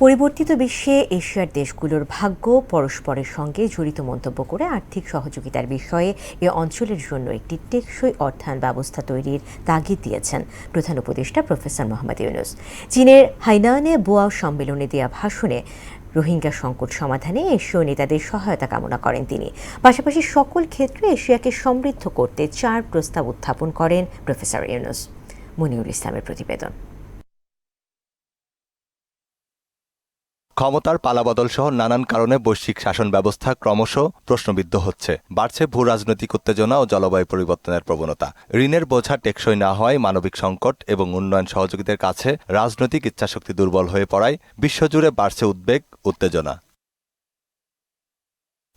পরিবর্তিত বিশ্বে এশিয়ার দেশগুলোর ভাগ্য পরস্পরের সঙ্গে জড়িত মন্তব্য করে আর্থিক সহযোগিতার বিষয়ে এ অঞ্চলের জন্য একটি টেকসই অর্থায়ন ব্যবস্থা তৈরির তাগিদ দিয়েছেন প্রধান উপদেষ্টা প্রফেসর মোহাম্মদ ইউনূস। চীনের হাইনানে বোয়াও সম্মেলনে দেয়া ভাষণে রোহিঙ্গা সংকট সমাধানে এশীয় নেতাদের সহায়তা কামনা করেন তিনি। পাশাপাশি সকল ক্ষেত্রে এশিয়াকে সমৃদ্ধ করতে 4 প্রস্তাব উত্থাপন করেন প্রফেসর ইউনূস। মনিরুল ইসলামের প্রতিবেদন। ক্ষমতার পালাবদল সহ নানান কারণে বৈশ্বিক শাসন ব্যবস্থা ক্রমশ প্রশ্নবিদ্ধ হচ্ছে। বাড়ছে ভূ রাজনৈতিক উত্তেজনা ও জলবায়ু পরিবর্তনের প্রবণতা। ঋণের বোঝা টেকসই না হওয়ায় মানবিক সংকট এবং উন্নয়ন সহযোগীদের কাছে রাজনৈতিক ইচ্ছাশক্তি দুর্বল হয়ে পড়ায় বিশ্বজুড়ে বাড়ছে উদ্বেগ, উত্তেজনা।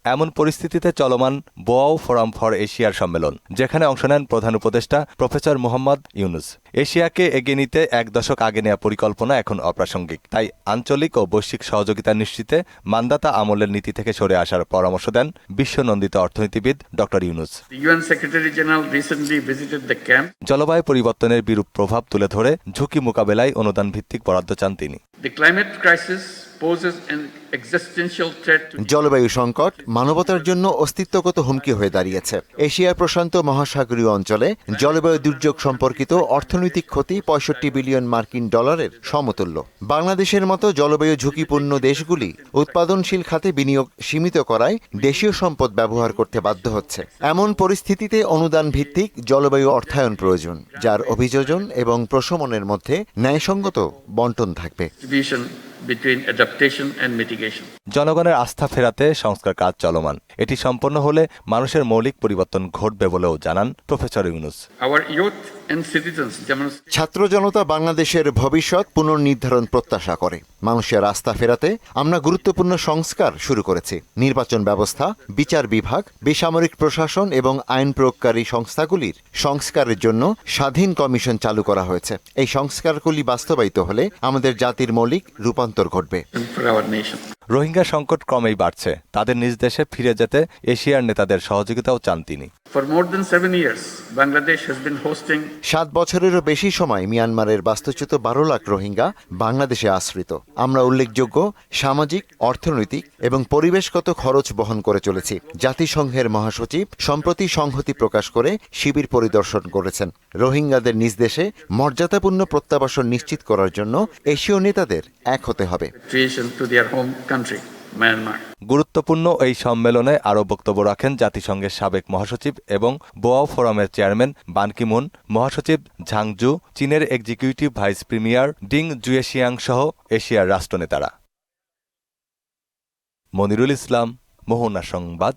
এমন পরিস্থিতিতে চলমান বোয়াও ফোরাম ফর এশিয়ার সম্মেলন, যেখানে অংশ নেন প্রধান উপদেষ্টা প্রফেসর মোহাম্মদ ইউনূস। এশিয়াকে এগিয়ে নিতে 1 দশক আগে নেওয়া পরিকল্পনা এখন অপ্রাসঙ্গিক। তাই আঞ্চলিক ও বৈশ্বিক সহযোগিতা নিশ্চিতে মান্দাতা আমলের নীতি থেকে সরে আসার পরামর্শ দেন বিশ্বনন্দিত অর্থনীতিবিদ ডক্টর ইউনূস। জলবায়ু পরিবর্তনের বিরূপ প্রভাব তুলে ধরে ঝুঁকি মোকাবেলায় অনুদান ভিত্তিক বরাদ্দ চান তিনি। জলবায়ু সংকট মানবতার জন্য অস্তিত্বগত হুমকি হয়ে দাঁড়িয়েছে। এশিয়া প্রশান্ত মহাসাগরীয় অঞ্চলে জলবায়ু দুর্যোগ সম্পর্কিত অর্থনৈতিক ক্ষতি 65 বিলিয়ন মার্কিন ডলারের সমতুল্য। বাংলাদেশের মতো জলবায়ু ঝুঁকিপূর্ণ দেশগুলি উৎপাদনশীল খাতে বিনিয়োগ সীমিত করায় দেশীয় সম্পদ ব্যবহার করতে বাধ্য হচ্ছে। এমন পরিস্থিতিতে অনুদান ভিত্তিক জলবায়ু অর্থায়ন প্রয়োজন, যার অভিযোজন এবং প্রশমনের মধ্যে ন্যায়সঙ্গত বণ্টন থাকবে। জনগণের আস্থা ফেরাতে সংস্কার কাজ চলমান। এটি সম্পন্ন হলে মানুষের মৌলিক পরিবর্তন ঘটবে বলেও জানান প্রফেসর ইউনূস। ছাত্র জনতা বাংলাদেশের ভবিষ্যৎ পুনর্নির্ধারণ প্রত্যাশা করে। মানুষের আস্থা ফেরাতে আমরা গুরুত্বপূর্ণ সংস্কার শুরু করেছি। নির্বাচন ব্যবস্থা, বিচার বিভাগ, বেসামরিক প্রশাসন এবং আইন প্রয়োগকারী সংস্থাগুলির সংস্কারের জন্য স্বাধীন কমিশন চালু করা হয়েছে। এই সংস্কারগুলি বাস্তবায়িত হলে আমাদের জাতির মৌলিক রূপান্তর ঘটবে। রোহিঙ্গা সংকট ক্রমেই বাড়ছে। তাদের নিজ দেশে ফিরে যেতে এশিয়ার নেতাদের সহযোগিতাও চান তিনি। 7 বছরেরও বেশি সময় মিয়ানমারের বাস্তুচ্যুত 12 লাখ রোহিঙ্গা বাংলাদেশে আশ্রিত। আমরা উল্লেখযোগ্য সামাজিক, অর্থনৈতিক এবং পরিবেশগত খরচ বহন করে চলেছি। জাতিসংঘের মহাসচিব সম্প্রতি সংহতি প্রকাশ করে শিবির পরিদর্শন করেছেন। রোহিঙ্গাদের নিজ দেশে মর্যাদাপূর্ণ প্রত্যাবাসন নিশ্চিত করার জন্য এশীয় নেতাদের এক হতে হবে। গুরুত্বপূর্ণ এই সম্মেলনে আরও বক্তব্য রাখেন জাতিসংঘের সাবেক মহাসচিব এবং বোয়াও ফোরামের চেয়ারম্যান বান কি মুন, মহাসচিব ঝাং জু, চীনের এক্সিকিউটিভ ভাইস প্রিমিয়ার ডিং জুয়েশিয়াং সহ এশিয়ার রাষ্ট্রনেতারা। মনিরুল ইসলাম, মোহনা সংবাদ।